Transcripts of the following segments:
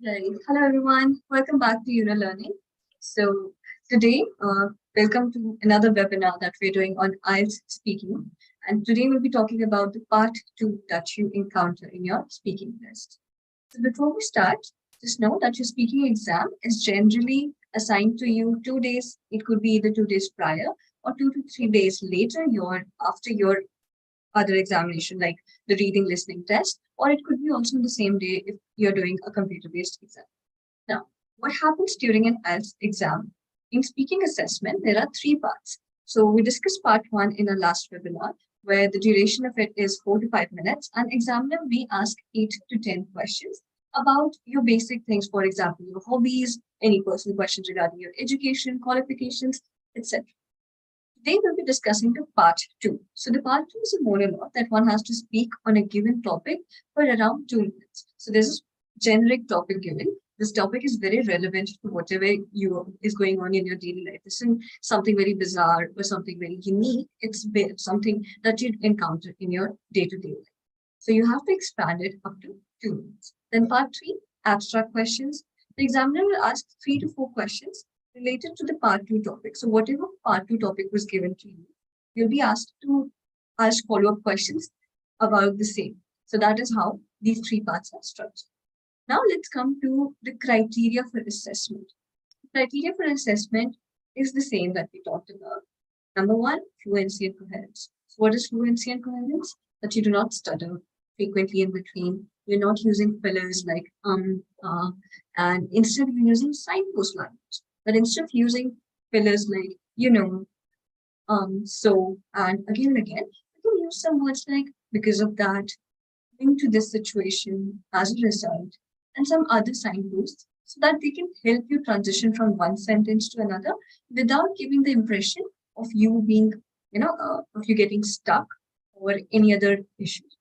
Right. Hello, everyone. Welcome back to Yuno Learning. So today, welcome to another webinar that we're doing on IELTS speaking. And today we'll be talking about the part two that you encounter in your speaking test. So before we start, just know that your speaking exam is generally assigned to you 2 days. It could be either 2 days prior or 2 to 3 days later after your other examination, like the reading listening test, or it could be also on the same day if you're doing a computer-based exam. Now, what happens during an IELTS exam? In speaking assessment, there are three parts. So we discussed part one in our last webinar, where the duration of it is 4 to 5 minutes, and examiner may ask 8 to 10 questions about your basic things, for example, your hobbies, any personal questions regarding your education, qualifications, etc. Today we'll be discussing the part two. So the part two is a monologue that one has to speak on a given topic for around 2 minutes. So there's a generic topic given. This topic is very relevant to whatever is going on in your daily life. This isn't something very bizarre or something very unique. It's something that you encounter in your day-to-day life. So you have to expand it up to 2 minutes. Then part three, abstract questions. The examiner will ask 3 to 4 questions related to the part two topic. So whatever part two topic was given to you, you'll be asked to ask follow-up questions about the same. So that is how these three parts are structured. Now let's come to the criteria for assessment. The criteria for assessment is the same that we talked about. Number one, fluency and coherence. So what is fluency and coherence? That you do not stutter frequently in between. You're not using fillers like and instead you're using signpost language. But instead of using fillers like, so, and again, you can use some words like because of that, linked to this situation, as a result, and some other signposts so that they can help you transition from one sentence to another without giving the impression of you being, of you getting stuck or any other issues.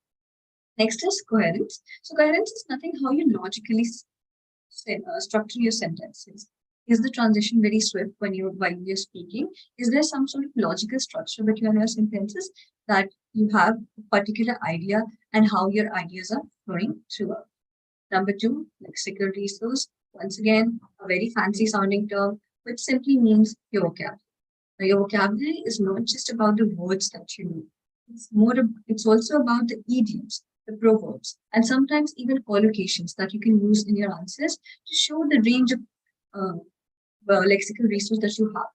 Next is coherence. So coherence is nothing how you logically structure your sentences. Is the transition very swift while you're speaking? Is there some sort of logical structure between your sentences that you have a particular idea and how your ideas are flowing throughout? Number two, lexical resource. Once again, a very fancy sounding term, which simply means your vocabulary. Now, your vocabulary is not just about the words that you know. It's also about the idioms, the proverbs, and sometimes even collocations that you can use in your answers to show the range of uh, lexical resource that you have.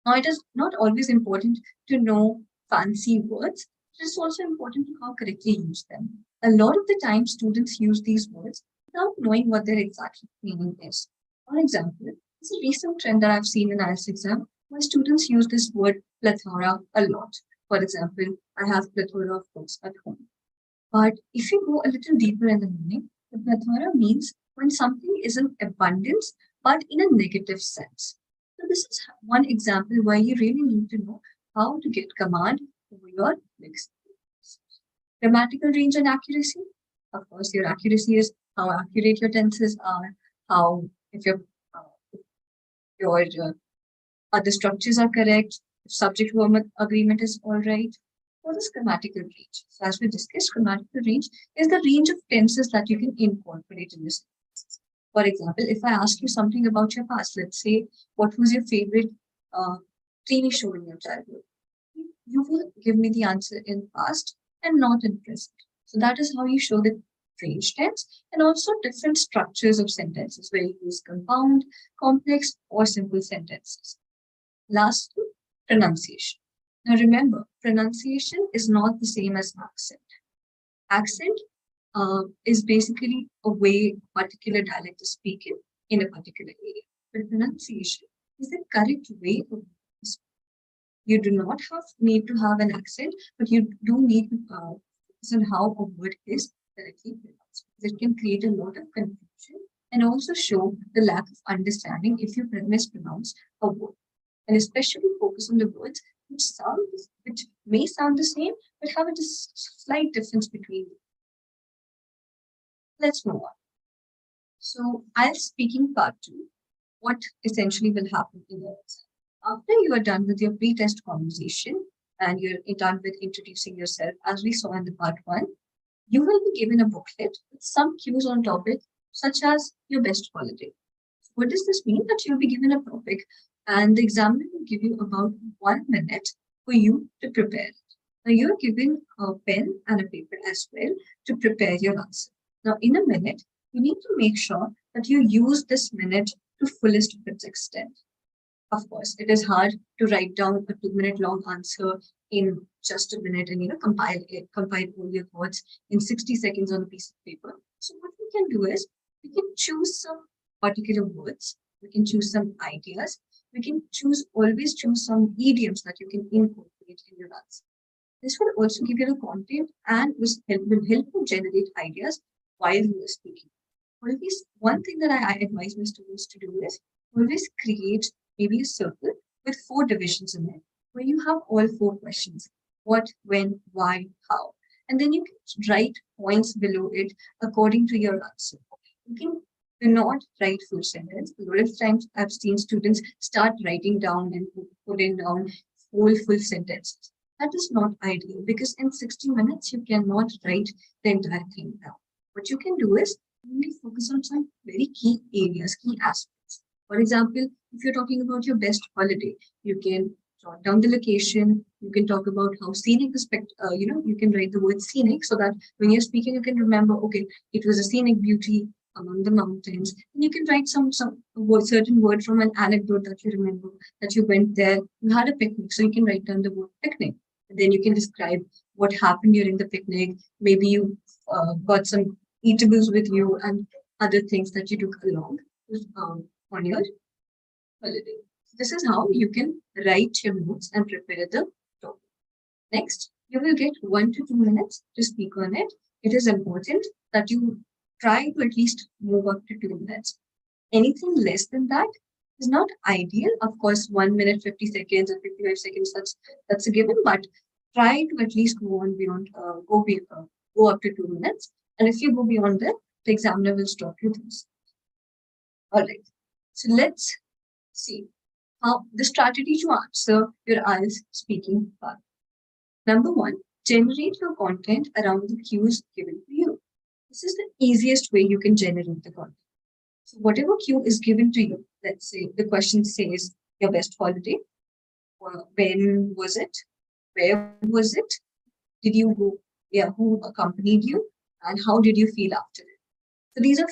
Now, it is not always important to know fancy words. It is also important to how correctly use them. A lot of the time, students use these words without knowing what their exact meaning is. For example, it's a recent trend that I've seen in IELTS exam where students use this word plethora a lot. For example, I have plethora of books at home. But if you go a little deeper in the meaning, the plethora means when something is in abundance, but in a negative sense. So this is one example where you really need to know how to get command over your lexical. Grammatical range and accuracy. Of course, your accuracy is how accurate your tenses are, how if your other structures are correct, if subject verb agreement is all right. What is grammatical range? So as we discussed, grammatical range is the range of tenses that you can incorporate in your sentences. For example, if I ask you something about your past, let's say, what was your favorite TV show in your childhood? You will give me the answer in past and not in present. So that is how you show the range tense and also different structures of sentences where you use compound, complex, or simple sentences. Lastly, pronunciation. Now remember, pronunciation is not the same as accent. Accent is basically a way a particular dialect is spoken in a particular area. But pronunciation is the correct way of speaking. You do not need to have an accent, but you do need to focus on how a word is correctly pronounced. It can create a lot of confusion and also show the lack of understanding if you mispronounce a word. And especially focus on the words which may sound the same, but have a slight difference between them. Let's move on. So IELTS speaking part two, what essentially will happen in your exam. After you are done with your pre-test conversation and you're done with introducing yourself, as we saw in the part one, you will be given a booklet with some cues on topic such as your best holiday. What does this mean? That you'll be given a topic and the examiner will give you about 1 minute for you to prepare. Now you're given a pen and a paper as well to prepare your answer. Now in a minute, you need to make sure that you use this minute to fullest of its extent. Of course, it is hard to write down a 2 minute long answer in just a minute and compile all your thoughts in 60 seconds on a piece of paper. So what we can do is we can choose some particular words, we can choose some ideas, we can always choose some idioms that you can incorporate in your answer. This will also give you the content and will help you generate ideas while you are speaking. Always, one thing that I advise my students to do is always create maybe a circle with 4 divisions in it, where you have all 4 questions: what, when, why, how. And then you can write points below it according to your answer. You can do not write full sentence. A lot of times I've seen students start writing down and putting down full sentences. That is not ideal because in 60 minutes you cannot write the entire thing down. What you can do is only focus on some very key areas, key aspects. For example, if you're talking about your best holiday, you can jot down the location. You can talk about how scenic you can write the word scenic so that when you're speaking, you can remember, okay, it was a scenic beauty among the mountains. And you can write some certain word from an anecdote that you remember, that you went there, you had a picnic. So you can write down the word picnic. And then you can describe what happened during the picnic. Maybe you got some eatables with you and other things that you took along on your holiday. This is how you can write your notes and prepare the topic. Next, you will get 1 to 2 minutes to speak on it. It is important that you try to at least move up to 2 minutes. Anything less than that is not ideal. Of course, 1 minute, 50 seconds, or 55 seconds, that's a given, but try to at least go on beyond, go up to 2 minutes. And if you go beyond that, the examiner will stop you this. All right. So let's see how the strategy to answer your IELTS speaking part. Number 1, generate your content around the cues given to you. This is the easiest way you can generate the content. So whatever cue is given to you, let's say the question says your best holiday, when was it, where was it, did you go, who accompanied you, and how did you feel after it. So these are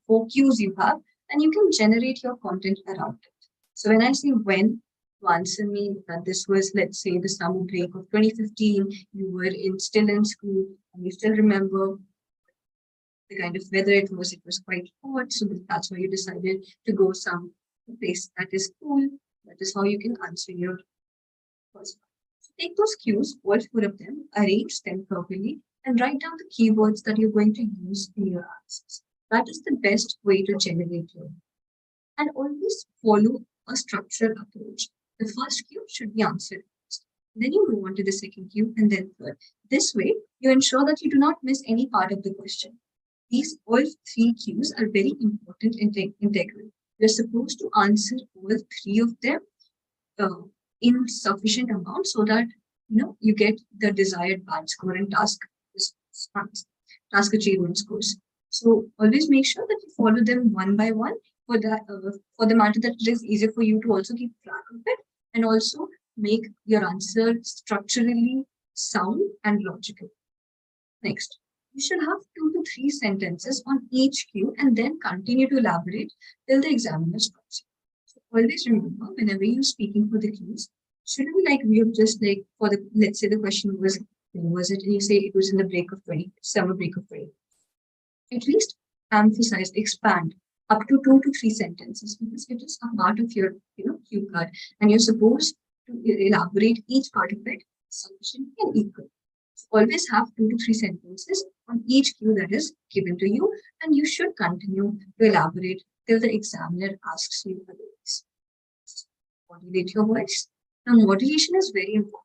4 cues you have, and you can generate your content around it. So when I say when, to answer me that this was, let's say, the summer break of 2015, you were still in school, and you still remember the kind of weather it was quite hot, so that's why you decided to go some place that is cool. That is how you can answer your first one. So take those cues, all 4 of them, arrange them properly, and write down the keywords that you're going to use in your answers. That is the best way to generate your. And always follow a structured approach. The first cue should be answered first. Then you move on to the second cue and then third. This way, you ensure that you do not miss any part of the question. These all 3 cues are very important and integral. You're supposed to answer all 3 of them in sufficient amount so that you get the desired band score and task achievement scores. So always make sure that you follow them one by one for the matter that it is easier for you to also keep track of it and also make your answer structurally sound and logical. Next, you should have 2 to 3 sentences on each cue and then continue to elaborate till the examiner stops you. So always remember, whenever you're speaking for the cues, shouldn't be like we're just like let's say the question was, when was it? And you say it was in the summer break of 20. At least emphasize, expand up to 2 to 3 sentences because it is a part of your cue card and you're supposed to elaborate each part of it sufficiently and equal. So always have 2 to 3 sentences on each cue that is given to you, and you should continue to elaborate till the examiner asks you otherwise. Modulate your voice. Now, modulation is very important.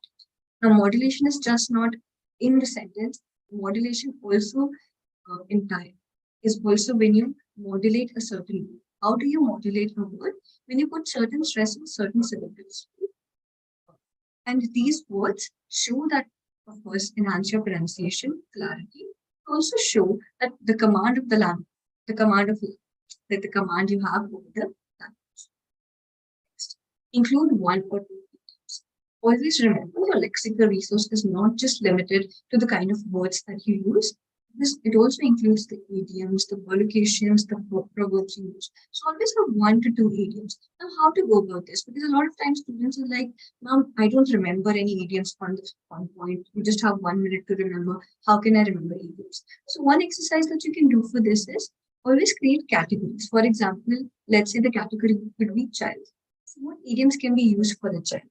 Now, modulation is just not in the sentence. Modulation also is also when you modulate a certain word. How do you modulate a word? When you put certain stress on certain syllables. And these words show that, of course, enhance your pronunciation, clarity. Also show that the command of the the command of the command you have over the language. Next, include one or two idioms. Always remember your lexical resource is not just limited to the kind of words that you use. It also includes the idioms, the collocations, the proverbs you use. So always have 1 to 2 idioms. Now, how to go about this? Because a lot of times students are like, "Mom, I don't remember any idioms on this one point. You just have 1 minute to remember. How can I remember idioms?" So one exercise that you can do for this is always create categories. For example, let's say the category could be child. So what idioms can be used for a child,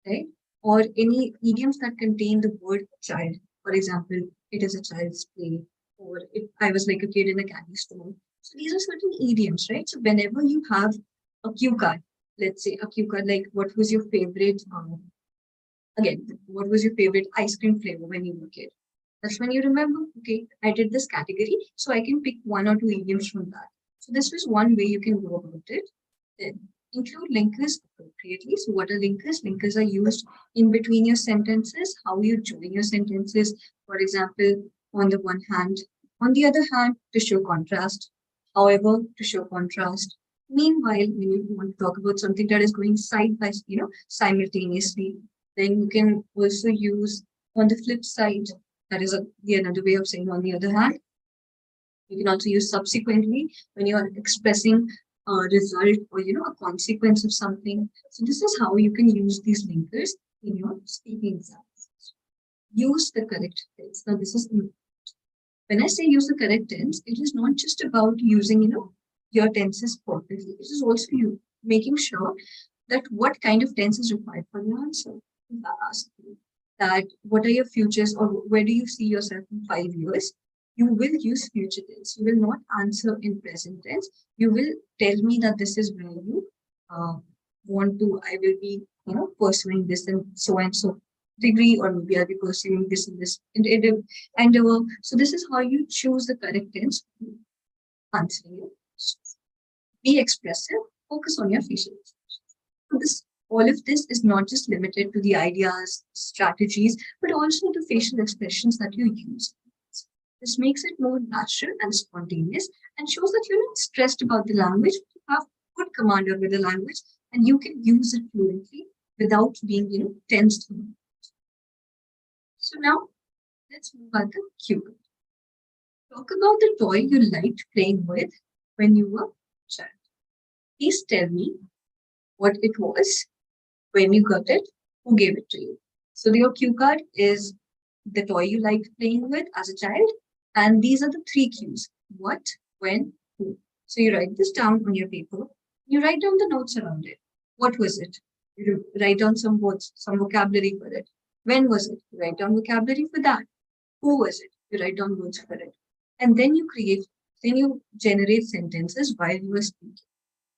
right? Or any idioms that contain the word child. For example, it is a child's play, or I was like a kid in a candy store. So these are certain idioms, right? So whenever you have a cue card, let's say a cue card, like what was your favorite, again, what was your favorite ice cream flavor when you were a kid? That's when you remember, okay, I did this category, so I can pick 1 or 2 idioms from that. So this was one way you can go about it. Then include linkers appropriately. So what are linkers? Linkers are used in between your sentences, how you join your sentences. For example, on the one hand, on the other hand, to show contrast. However, to show contrast. Meanwhile, when you want to talk about something that is going side by, simultaneously, then you can also use on the flip side. That is the another way of saying on the other hand. You can also use subsequently when you are expressing a result or a consequence of something. So this is how you can use these linkers in your speaking examples. Use the correct tense. Now this is when I say use the correct tense, it is not just about using your tenses perfectly. It is also you making sure that what kind of tense is required for your answer. If I ask you that what are your futures or where do you see yourself in 5 years, you will use future tense. You will not answer in present tense. You will tell me that this is where you uh, want to, I will be, pursuing this and so degree, or maybe I'll be pursuing this and this endeavor. So this is how you choose the correct tense to answer your questions. Be expressive, focus on your facial expressions. This all of this is not just limited to the ideas, strategies, but also the facial expressions that you use. This makes it more natural and spontaneous and shows that you're not stressed about the language. You have good command over the language and you can use it fluently without being, tensed. So now let's move on to cue. Talk about the toy you liked playing with when you were a child. Please tell me what it was, when you got it, who gave it to you. So your cue card is the toy you liked playing with as a child. And these are the 3 cues. What, when, who. So you write this down on your paper. You write down the notes around it. What was it? You write down some words, some vocabulary for it. When was it? You write down vocabulary for that. Who was it? You write down words for it. And then you generate sentences while you are speaking.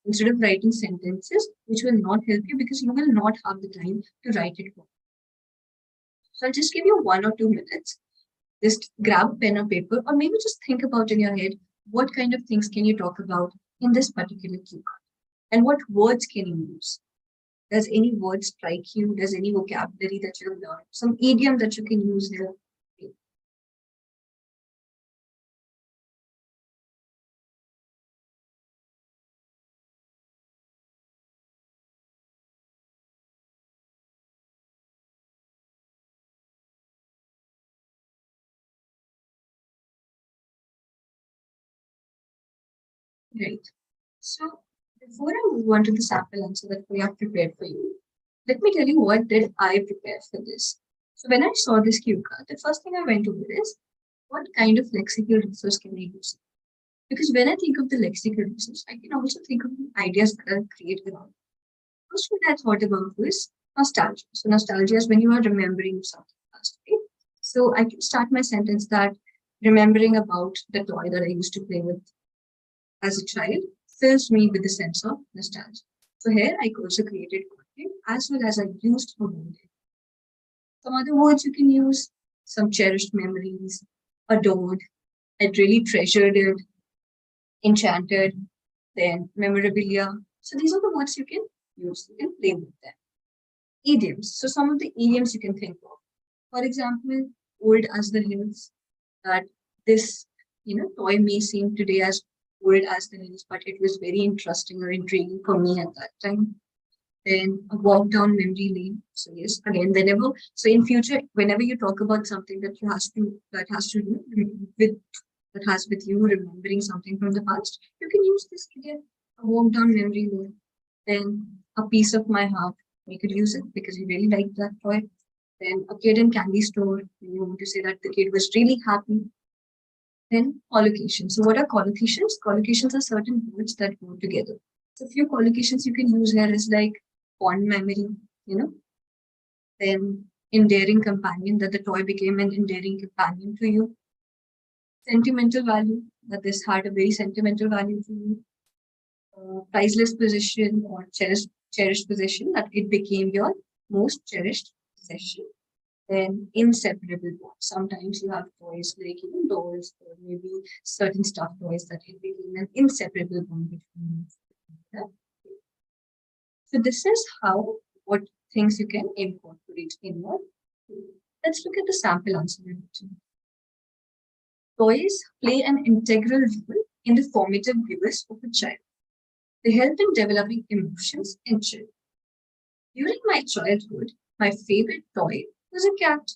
Instead of writing sentences, which will not help you because you will not have the time to write it down. So I'll just give you 1 or 2 minutes. Just grab a pen or paper, or maybe just think about in your head what kind of things can you talk about in this particular cue card, and what words can you use. Does any word strike you? Does any vocabulary that you have learned, some idiom that you can use here? Right. So before I move on to the sample answer that we have prepared for you, let me tell you what did I prepare for this. So when I saw this cue card, the first thing I went over is what kind of lexical resource can I use? Because when I think of the lexical resource, I can also think of the ideas that are created around it. First thing I thought about was nostalgia. So nostalgia is when you are remembering something past, right? So I can start my sentence that remembering about the toy that I used to play with as a child fills me with a sense of nostalgia. So here I also created content as well as I used for it. Some other words you can use, some cherished memories, adored, I really treasured it, enchanted, then memorabilia. So these are the words you can use. You can play with them. Idioms. So some of the idioms you can think of. For example, old as the hills, that this toy may seem today as old as the news, but it was very interesting or intriguing for me at that time. Then a walk down memory lane. So yes, again, so in future, whenever you talk about something that has to do with that has with you remembering something from the past, you can use this again. A walk down memory lane. Then a piece of my heart. You could use it because you really like that toy. Then a kid in candy store. You want to say that the kid was really happy. Then collocations. So what are collocations? Collocations are certain words that go together. So a few collocations you can use here is like fond memory, you know, then endearing companion, that the toy became an endearing companion to you. Sentimental value, that this had a very sentimental value to you. Priceless possession or cherished possession, that it became your most cherished possession. Then inseparable bond. Sometimes you have toys like even dolls or maybe certain stuffed toys that it became an inseparable bond between you. So this is how what things you can incorporate in your. Let's look at the sample answer. Toys play an integral role in the formative years of a child. They help in developing emotions in children. During my childhood, my favorite toy was a cat.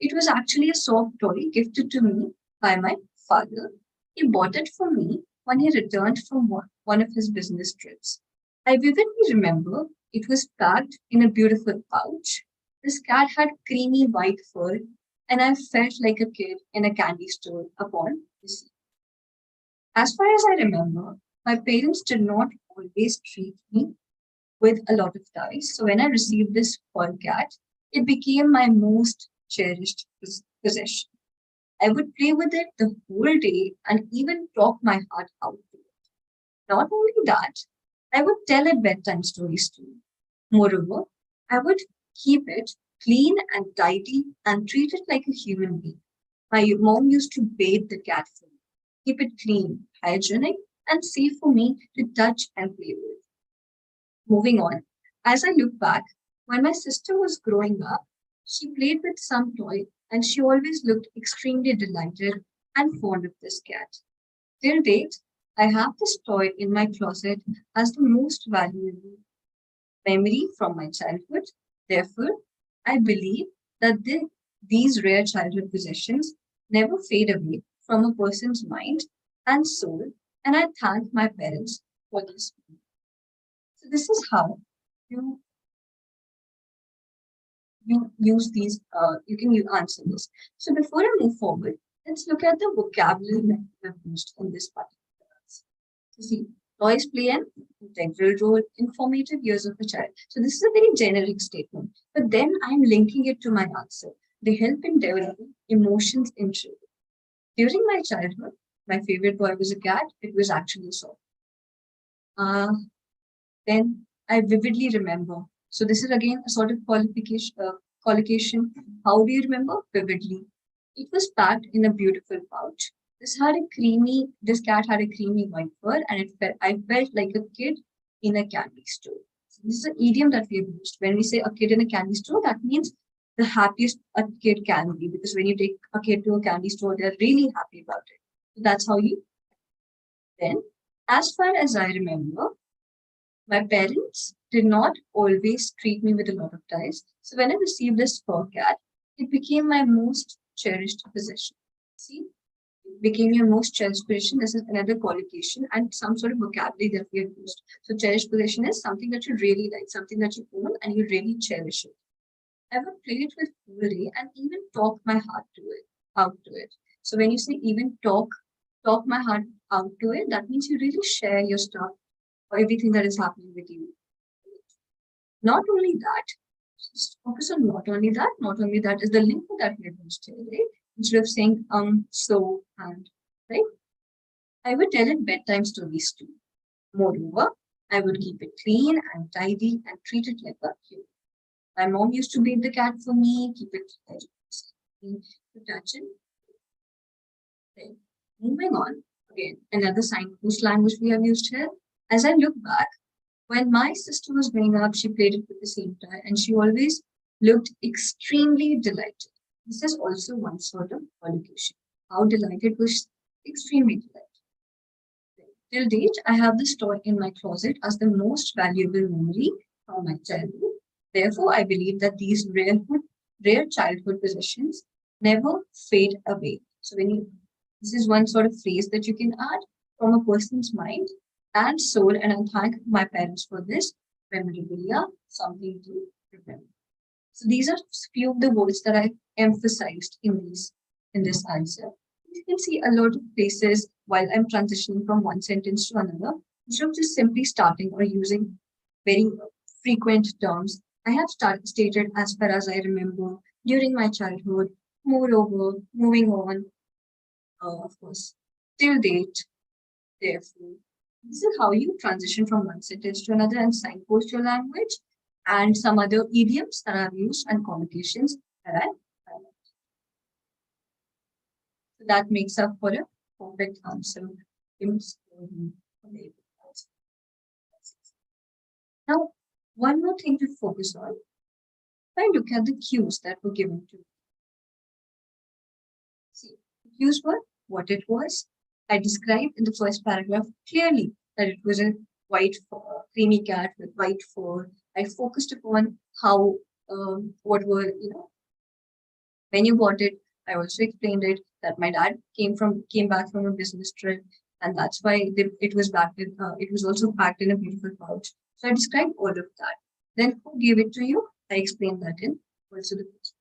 It was actually a soft toy gifted to me by my father. He bought it for me when he returned from one of his business trips. I vividly remember it was packed in a beautiful pouch. This cat had creamy white fur, and I felt like a kid in a candy store upon receipt. As far as I remember, my parents did not always treat me with a lot of toys. So when I received this fur cat, it became my most cherished possession. I would play with it the whole day and even talk my heart out to it. Not only that, I would tell it bedtime stories too. Moreover, I would keep it clean and tidy and treat it like a human being. My mom used to bathe the cat for me, keep it clean, hygienic, and safe for me to touch and play with. Moving on, as I look back, when my sister was growing up, she played with some toy and she always looked extremely delighted and fond of this cat. Till date, I have this toy in my closet as the most valuable memory from my childhood. Therefore, I believe that these rare childhood possessions never fade away from a person's mind and soul, and I thank my parents for this. So this is how you you can answer this. So before I move forward, let's look at the vocabulary that we have used in this particular class. So see, toys play an integral role in formative years of a child. So this is a very generic statement, but then I'm linking it to my answer. They help in developing emotions in children. During my childhood, my favorite toy was a cat. It was actually a soft. Uh, then I vividly remember. So this is again a sort of collocation. How do you remember? Vividly. It was packed in a beautiful pouch. This cat had a creamy white fur, and I felt like a kid in a candy store. So this is an idiom that we have used. When we say a kid in a candy store, that means the happiest a kid can be, because when you take a kid to a candy store, they're really happy about it. So that's how you. Then, as far as I remember, my parents did not always treat me with a lot of ties. So when I received this fur cat, it became my most cherished possession. See, it became your most cherished possession. This is another collocation and some sort of vocabulary that we have used. So cherished possession is something that you really like, something that you own and you really cherish it. I would play it with fury and even talk my heart to it, out to it. So when you say even talk my heart out to it, that means you really share your stuff or everything that is happening with you. Not only that, just focus on not only that is the link that we have used here, right? Instead of saying so and right, I would tell it bedtime stories too. Moreover, I would keep it clean and tidy and treat it like a human. My mom used to bathe the cat for me, keep it to touch it. Right. Moving on, again, another signpost language we have used here. As I look back, when my sister was growing up, she played it with the same toy and she always looked extremely delighted. This is also one sort of collocation. How delighted was she? Extremely delighted. Till date, I have this toy in my closet as the most valuable memory from my childhood. Therefore, I believe that these rare childhood possessions never fade away. So this is one sort of phrase that you can add from a person's mind and soul, and I thank my parents for this memorabilia, something to remember. So these are few of the words that I emphasized in this answer. You can see a lot of places while I'm transitioning from one sentence to another, instead of just simply starting or using very frequent terms, I have stated as far as I remember during my childhood, moreover, moving on, of course, till date, therefore. This is how you transition from one sentence to another and signpost your language and some other idioms that I've used and connotations that I highlight. So that makes up for a perfect answer. Now, one more thing to focus on. If I look at the cues that were given to me. See, the cues were what it was. I described in the first paragraph clearly that it was a white, creamy cat with white fur. I focused upon how, what were, when you bought it. I also explained it that my dad came back from a business trip, and that's why it was it was also packed in a beautiful pouch. So I described all of that. Then who gave it to you? I explained that in also the question.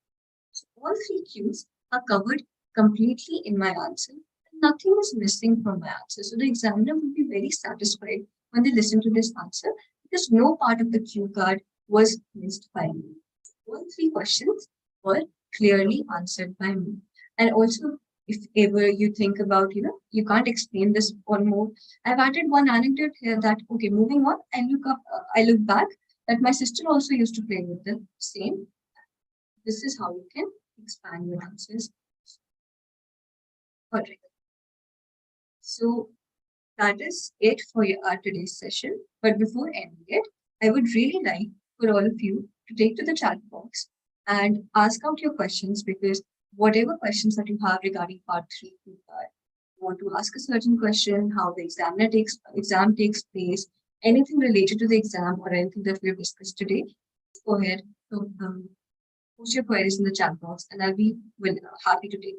So all three cues are covered completely in my answer. Nothing is missing from my answer. So the examiner will be very satisfied when they listen to this answer because no part of the cue card was missed by me. All three questions were clearly answered by me. And also, if ever you think about, you can't explain this one more. I've added one anecdote here that, okay, moving on, I look back that my sister also used to play with the same. This is how you can expand your answers. All right. So that is it for our today's session. But before ending it, I would really like for all of you to take to the chat box and ask out your questions because whatever questions that you have regarding part 3, you want to ask a certain question, how the exam takes place, anything related to the exam or anything that we have discussed today, go ahead, post your queries in the chat box and I'll be happy to take.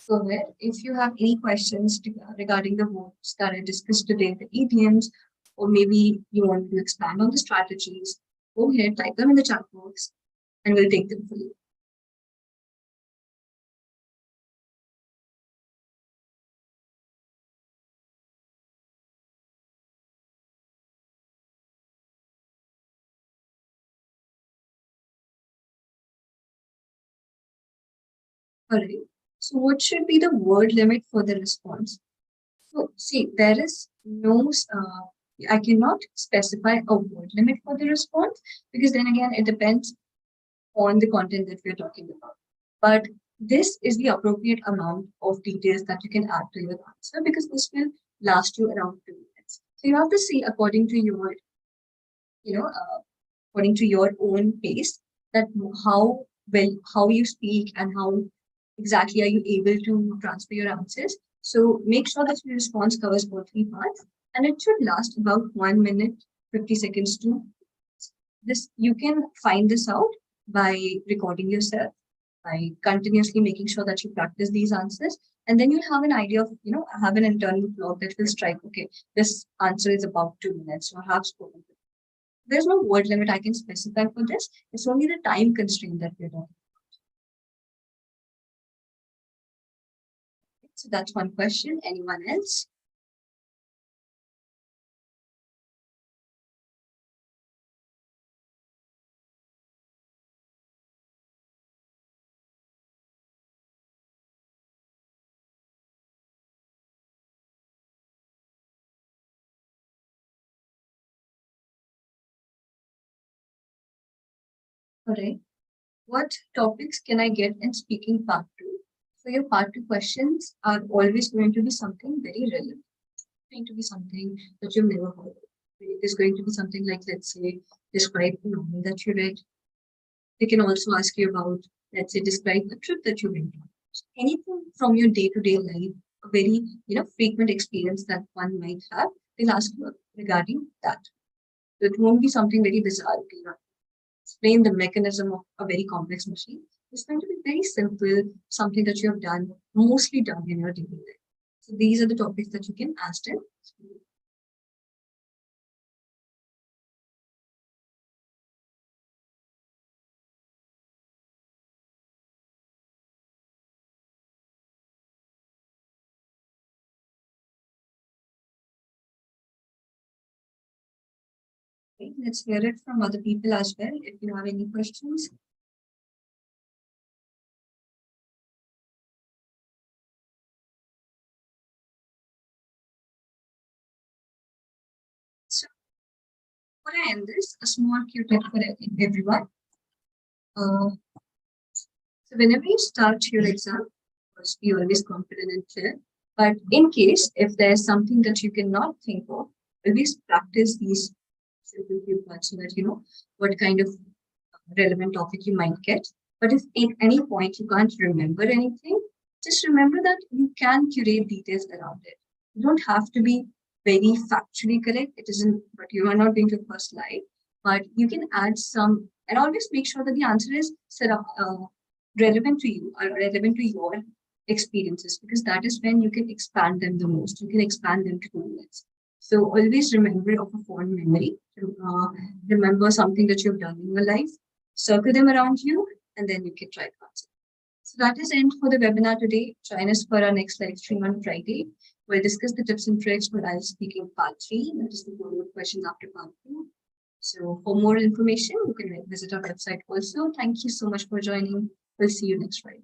Go ahead. If you have any questions regarding the words that I discussed today, the idioms, or maybe you want to expand on the strategies, go ahead, type them in the chat box, and we'll take them for you. All right. So, what should be the word limit for the response? So, see, there is no, I cannot specify a word limit for the response because then again, it depends on the content that we're talking about. But this is the appropriate amount of details that you can add to your answer because this will last you around 2 minutes. So, you have to see according to your, according to your own pace that how you speak and how exactly are you able to transfer your answers. So make sure that your response covers all three parts and it should last about 1 minute, 50 seconds to this. You can find this out by recording yourself, by continuously making sure that you practice these answers. And then you'll have an idea of, have an internal clock that will strike, okay, this answer is about 2 minutes or have spoken. There's no word limit I can specify for this. It's only the time constraint that we're talking. So that's one question. Anyone else? All right. What topics can I get in speaking part two? So your part two questions are always going to be something very relevant. Going to be something that you've never heard of. It is going to be something like, let's say, describe the novel that you read. They can also ask you about, let's say, describe the trip that you went on. So anything from your day-to-day life, a very frequent experience that one might have, they'll ask you regarding that. So it won't be something very bizarre. Explain the mechanism of a very complex machine. It's going to be very simple, something that you have done, mostly done in your daily life. So these are the topics that you can ask them. Okay, let's hear it from other people as well. If you have any questions. So for I end this, a small cue tip for everyone. So whenever you start your exam, first be always confident and clear. But in case if there's something that you cannot think of, always practice these simple few parts so that you know what kind of relevant topic you might get. But if at any point you can't remember anything, just remember that you can curate details around it. You don't have to be very factually correct. It isn't, but you are not going to first lie. But you can add some, and always make sure that the answer is set up relevant to you or relevant to your experiences, because that is when you can expand them the most. You can expand them to limits. So always remember of a fond memory. Remember something that you've done in your life, circle them around you, and then you can try to answer. So that is end for the webinar today. Join us for our next live stream on Friday. We'll discuss the tips and tricks for IELTS speaking part 3. That is the follow-up questions after part 2. So for more information, you can visit our website also. Thank you so much for joining. We'll see you next Friday.